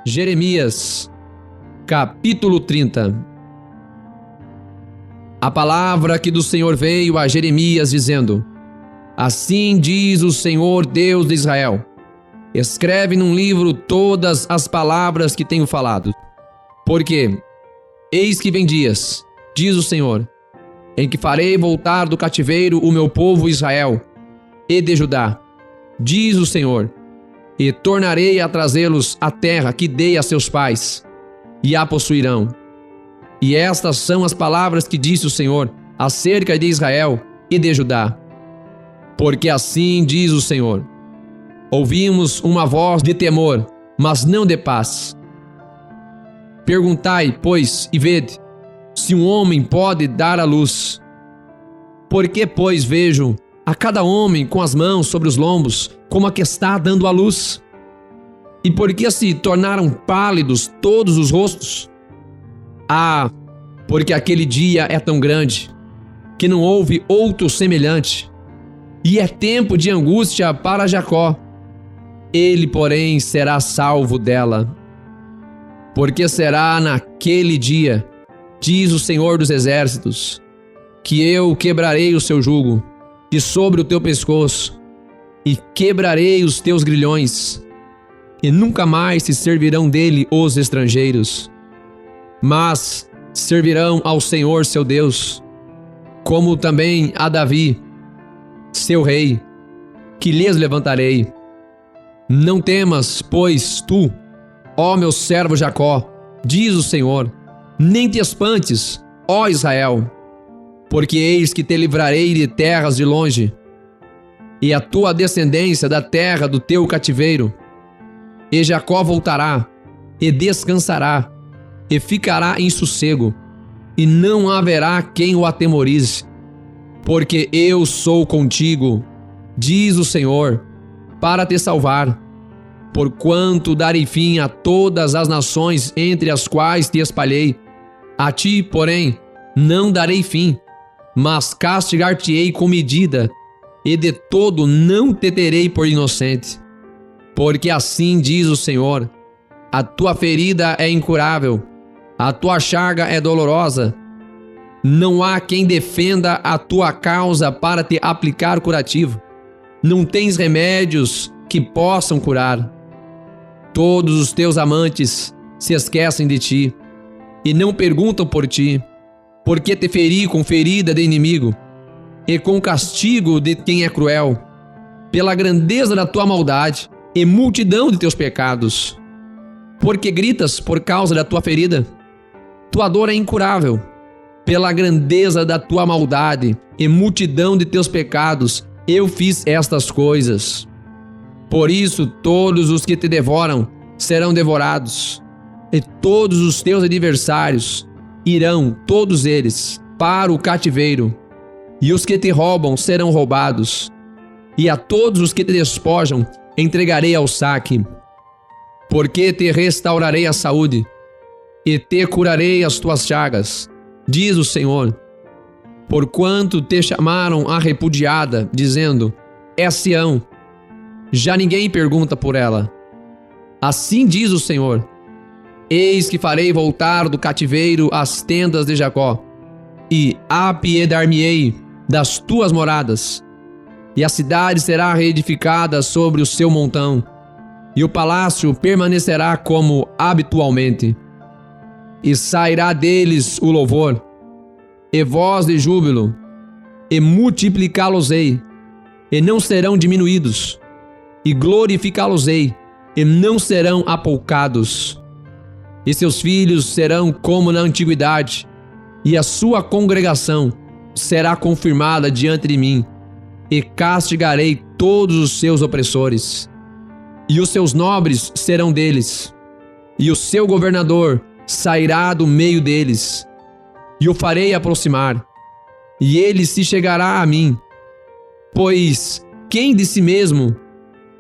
Jeremias, capítulo 30. A palavra que do Senhor veio a Jeremias dizendo: Assim diz o Senhor Deus de Israel: Escreve num livro todas as palavras que tenho falado. Porque, eis que vem dias, diz o Senhor, em que farei voltar do cativeiro o meu povo Israel e de Judá, diz o Senhor, e tornarei a trazê-los à terra que dei a seus pais, e a possuirão. E estas são as palavras que disse o Senhor acerca de Israel e de Judá. Porque assim diz o Senhor: Ouvimos uma voz de temor, mas não de paz. Perguntai, pois, e vede, se um homem pode dar à luz. Por que, pois, vejo a cada homem com as mãos sobre os lombos, como a que está dando à luz? E por que se tornaram pálidos todos os rostos? Ah, porque aquele dia é tão grande, que não houve outro semelhante, e é tempo de angústia para Jacó. Ele, porém, será salvo dela. Porque será naquele dia, diz o Senhor dos Exércitos, que eu quebrarei o seu jugo de sobre o teu pescoço, e quebrarei os teus grilhões, e nunca mais se servirão dele os estrangeiros, mas servirão ao Senhor seu Deus, como também a Davi, seu rei, que lhes levantarei. Não temas, pois, tu, ó meu servo Jacó, diz o Senhor, nem te espantes, ó Israel, porque eis que te livrarei de terras de longe, e a tua descendência da terra do teu cativeiro. E Jacó voltará, e descansará, e ficará em sossego, e não haverá quem o atemorize. Porque eu sou contigo, diz o Senhor, para te salvar, porquanto darei fim a todas as nações entre as quais te espalhei. A ti, porém, não darei fim, mas castigar-te-ei com medida, e de todo não te terei por inocente. Porque assim diz o Senhor: a tua ferida é incurável, a tua chaga é dolorosa. Não há quem defenda a tua causa para te aplicar curativo. Não tens remédios que possam curar. Todos os teus amantes se esquecem de ti e não perguntam por ti, porque te feri com ferida de inimigo e com castigo de quem é cruel, pela grandeza da tua maldade e multidão de teus pecados. Porque gritas por causa da tua ferida? Tua dor é incurável. Pela grandeza da tua maldade e multidão de teus pecados, eu fiz estas coisas. Por isso todos os que te devoram serão devorados, e todos os teus adversários irão, todos eles, para o cativeiro, e os que te roubam serão roubados, e a todos os que te despojam entregarei ao saque. Porque te restaurarei a saúde, e te curarei as tuas chagas, diz o Senhor. Porquanto te chamaram a repudiada, dizendo: é Sião, já ninguém pergunta por ela. Assim diz o Senhor: eis que farei voltar do cativeiro as tendas de Jacó, e apiedar-me-ei das tuas moradas, e a cidade será reedificada sobre o seu montão, e o palácio permanecerá como habitualmente, e sairá deles o louvor, e voz de júbilo, e multiplicá-los-ei, e não serão diminuídos, e glorificá-los-ei, e não serão apoucados. E seus filhos serão como na antiguidade, e a sua congregação será confirmada diante de mim, e castigarei todos os seus opressores. E os seus nobres serão deles, e o seu governador sairá do meio deles, e o farei aproximar, e ele se chegará a mim. Pois quem de si mesmo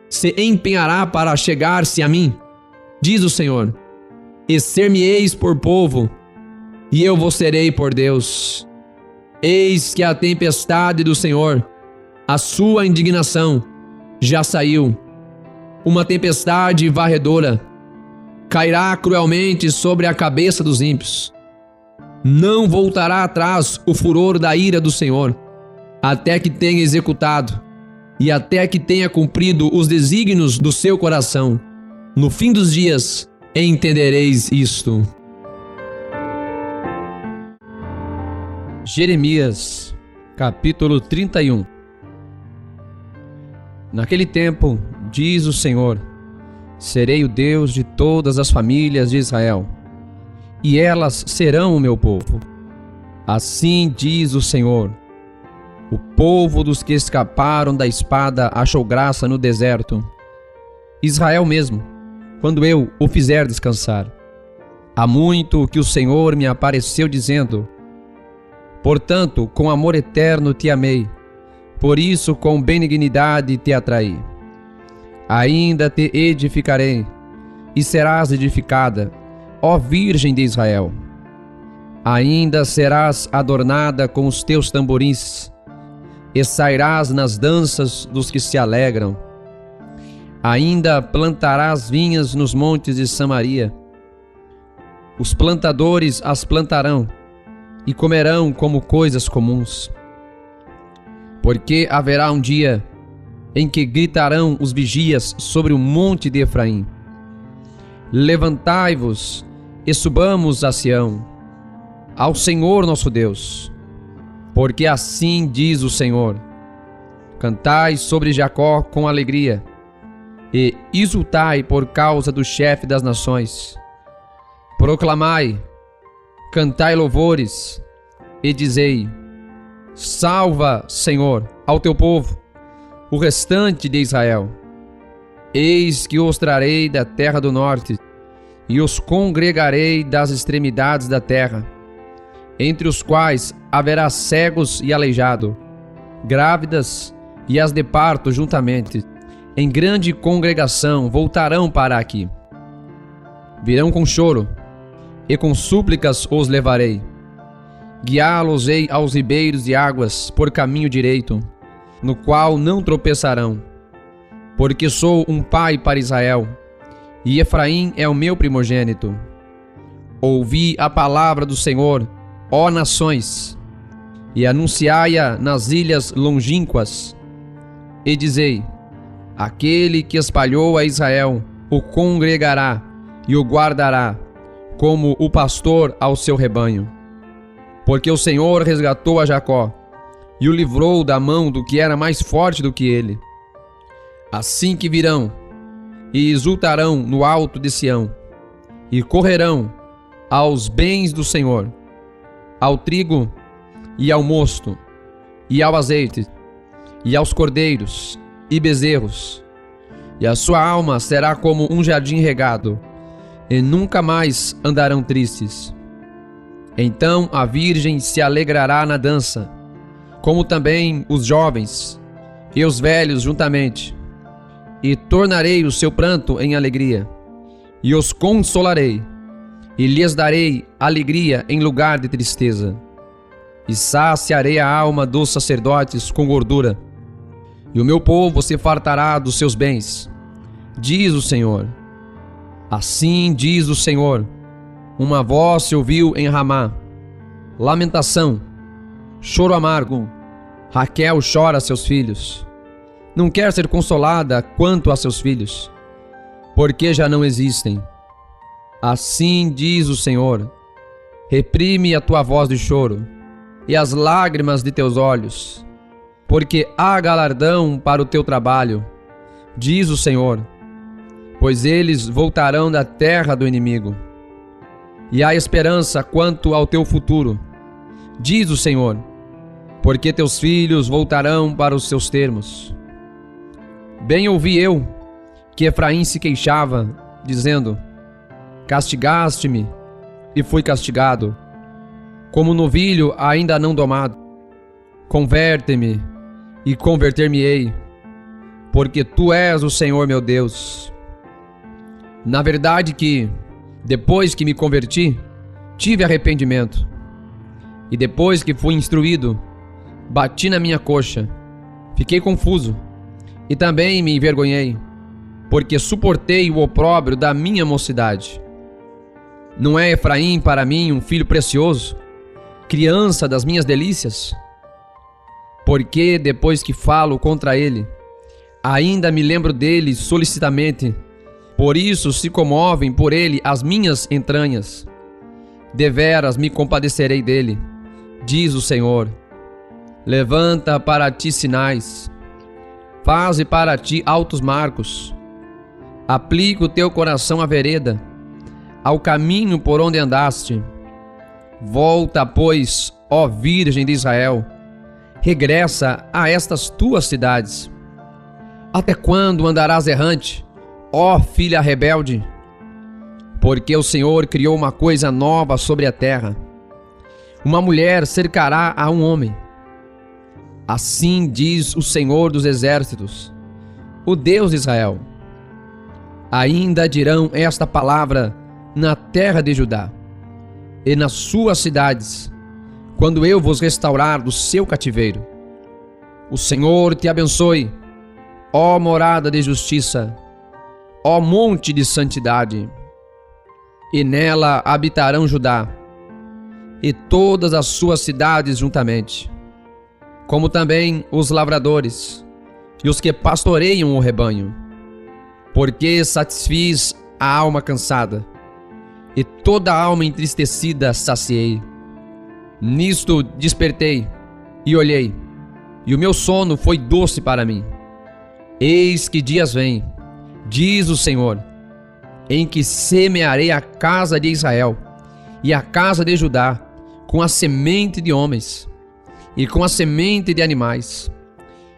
se empenhará para chegar-se a mim? Diz o Senhor. E ser-me-eis por povo, e eu vos serei por Deus. Eis que a tempestade do Senhor, a sua indignação, já saiu, uma tempestade varredora. cairá cruelmente sobre a cabeça dos ímpios. Não voltará atrás o furor da ira do Senhor, até que tenha executado e até que tenha cumprido os desígnios do seu coração. No fim dos dias entendereis isto. Jeremias, capítulo 31. Naquele tempo, diz o Senhor, serei o Deus de todas as famílias de Israel, e elas serão o meu povo. Assim diz o Senhor, o povo dos que escaparam da espada achou graça no deserto. Israel mesmo, quando eu o fizer descansar. Há muito que o Senhor me apareceu dizendo, portanto, com amor eterno te amei, por isso com benignidade te atraí. Ainda te edificarei, e serás edificada, ó Virgem de Israel. Ainda serás adornada com os teus tamborins, e sairás nas danças dos que se alegram. Ainda plantarás vinhas nos montes de Samaria. Os plantadores as plantarão, e comerão como coisas comuns. Porque haverá um dia em que gritarão os vigias sobre o monte de Efraim: levantai-vos e subamos a Sião, ao Senhor nosso Deus. Porque assim diz o Senhor: cantai sobre Jacó com alegria, e exultai por causa do chefe das nações. Proclamai, cantai louvores, e dizei: salva, Senhor, ao teu povo, o restante de Israel. Eis que os trarei da terra do norte, e os congregarei das extremidades da terra, entre os quais haverá cegos e aleijado, grávidas e as de parto juntamente. Em grande congregação voltarão para aqui. Virão com choro, e com súplicas os levarei. Guiá-los-ei aos ribeiros de águas por caminho direito, no qual não tropeçarão. Porque sou um pai para Israel, e Efraim é o meu primogênito. Ouvi a palavra do Senhor, ó nações, e anunciai-a nas ilhas longínquas, e dizei: aquele que espalhou a Israel o congregará e o guardará, como o pastor ao seu rebanho. Porque o Senhor resgatou a Jacó e o livrou da mão do que era mais forte do que ele. Assim que virão e exultarão no alto de Sião, e correrão aos bens do Senhor, ao trigo e ao mosto, e ao azeite, e aos cordeiros e bezerros, e a sua alma será como um jardim regado, e nunca mais andarão tristes. Então a virgem se alegrará na dança, como também os jovens e os velhos juntamente, e tornarei o seu pranto em alegria, e os consolarei, e lhes darei alegria em lugar de tristeza, e saciarei a alma dos sacerdotes com gordura, e o meu povo se fartará dos seus bens, diz o Senhor. Assim diz o Senhor: uma voz se ouviu em Ramá, lamentação, choro amargo. Raquel chora seus filhos, não quer ser consolada quanto a seus filhos, porque já não existem. Assim diz o Senhor: reprime a tua voz de choro e as lágrimas de teus olhos, porque há galardão para o teu trabalho, diz o Senhor, pois eles voltarão da terra do inimigo. E há esperança quanto ao teu futuro, diz o Senhor, porque teus filhos voltarão para os seus termos. Bem ouvi eu que Efraim se queixava, dizendo: castigaste-me, e fui castigado, como novilho ainda não domado. Converte-me, e converter-me-ei, porque tu és o Senhor meu Deus. Na verdade que, depois que me converti, tive arrependimento, e depois que fui instruído, bati na minha coxa, fiquei confuso, e também me envergonhei, porque suportei o opróbrio da minha mocidade. Não é Efraim para mim um filho precioso, criança das minhas delícias? Porque depois que falo contra ele, ainda me lembro dele solicitamente. Por isso se comovem por ele as minhas entranhas. Deveras me compadecerei dele, diz o Senhor. Levanta para ti sinais, faze para ti altos marcos. Aplica o teu coração à vereda, ao caminho por onde andaste. Volta, pois, ó Virgem de Israel, regressa a estas tuas cidades. Até quando andarás errante, ó filha rebelde? Porque o Senhor criou uma coisa nova sobre a terra. Uma mulher cercará a um homem. Assim diz o Senhor dos Exércitos, o Deus de Israel. Ainda dirão esta palavra na terra de Judá e nas suas cidades, quando eu vos restaurar do seu cativeiro. O Senhor te abençoe, ó morada de justiça, ó monte de santidade. E nela habitarão Judá e todas as suas cidades juntamente, como também os lavradores e os que pastoreiam o rebanho, porque satisfiz a alma cansada e toda a alma entristecida saciei. Nisto despertei e olhei, e o meu sono foi doce para mim. Eis que dias vêm, diz o Senhor, em que semearei a casa de Israel e a casa de Judá com a semente de homens e com a semente de animais.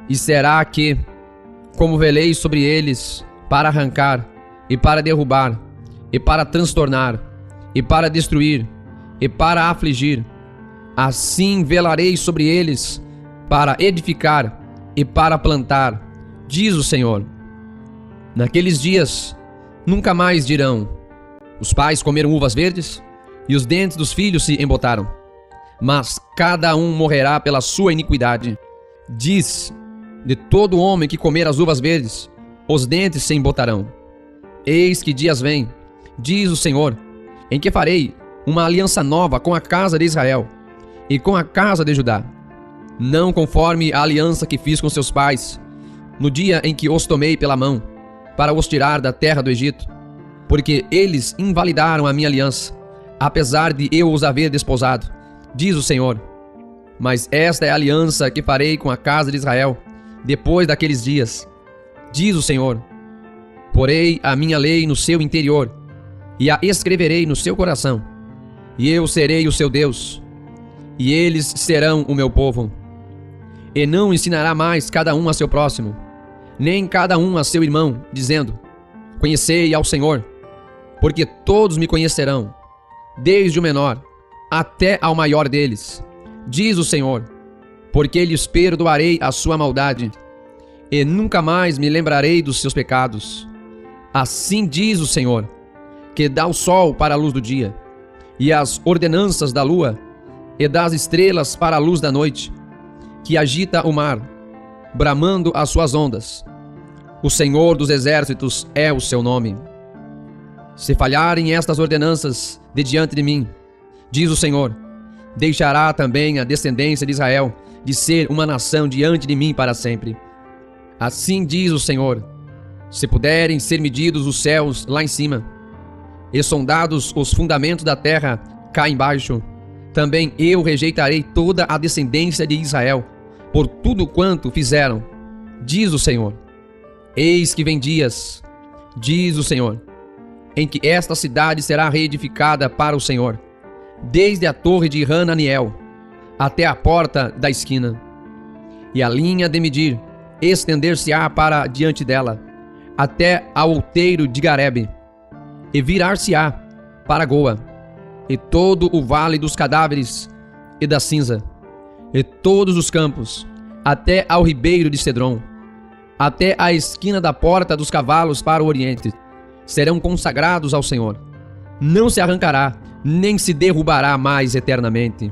E será que, como velei sobre eles para arrancar e para derrubar e para transtornar e para destruir e para afligir, assim velarei sobre eles para edificar e para plantar, diz o Senhor. Naqueles dias nunca mais dirão: os pais comeram uvas verdes e os dentes dos filhos se embotaram. Mas cada um morrerá pela sua iniquidade. Diz: de todo homem que comer as uvas verdes, os dentes se embotarão. Eis que dias vêm, diz o Senhor, em que farei uma aliança nova com a casa de Israel e com a casa de Judá, não conforme a aliança que fiz com seus pais, no dia em que os tomei pela mão, para os tirar da terra do Egito, porque eles invalidaram a minha aliança, apesar de eu os haver desposado, diz o Senhor. Mas esta é a aliança que farei com a casa de Israel, depois daqueles dias, diz o Senhor. Porei a minha lei no seu interior, e a escreverei no seu coração, e eu serei o seu Deus, e eles serão o meu povo. E não ensinará mais cada um a seu próximo, nem cada um a seu irmão, dizendo: conhecei ao Senhor, porque todos me conhecerão, desde o menor até ao maior deles, diz o Senhor, porque lhes perdoarei a sua maldade, e nunca mais me lembrarei dos seus pecados. Assim diz o Senhor, que dá o sol para a luz do dia, e as ordenanças da lua, e das estrelas para a luz da noite, que agita o mar, bramando as suas ondas. O Senhor dos Exércitos é o seu nome. Se falharem estas ordenanças de diante de mim, diz o Senhor, deixará também a descendência de Israel de ser uma nação diante de mim para sempre. Assim diz o Senhor, se puderem ser medidos os céus lá em cima, e sondados os fundamentos da terra cá embaixo, também eu rejeitarei toda a descendência de Israel, por tudo quanto fizeram, diz o Senhor. Eis que vem dias, diz o Senhor, em que esta cidade será reedificada para o Senhor, desde a torre de Hananiel até a porta da esquina. E a linha de medir estender-se-á para diante dela, até ao outeiro de Garebe, e virar-se-á para Goa, e todo o vale dos cadáveres e da cinza, e todos os campos, até ao ribeiro de Cedron, até a esquina da porta dos cavalos para o oriente, serão consagrados ao Senhor. Não se arrancará, nem se derrubará mais eternamente.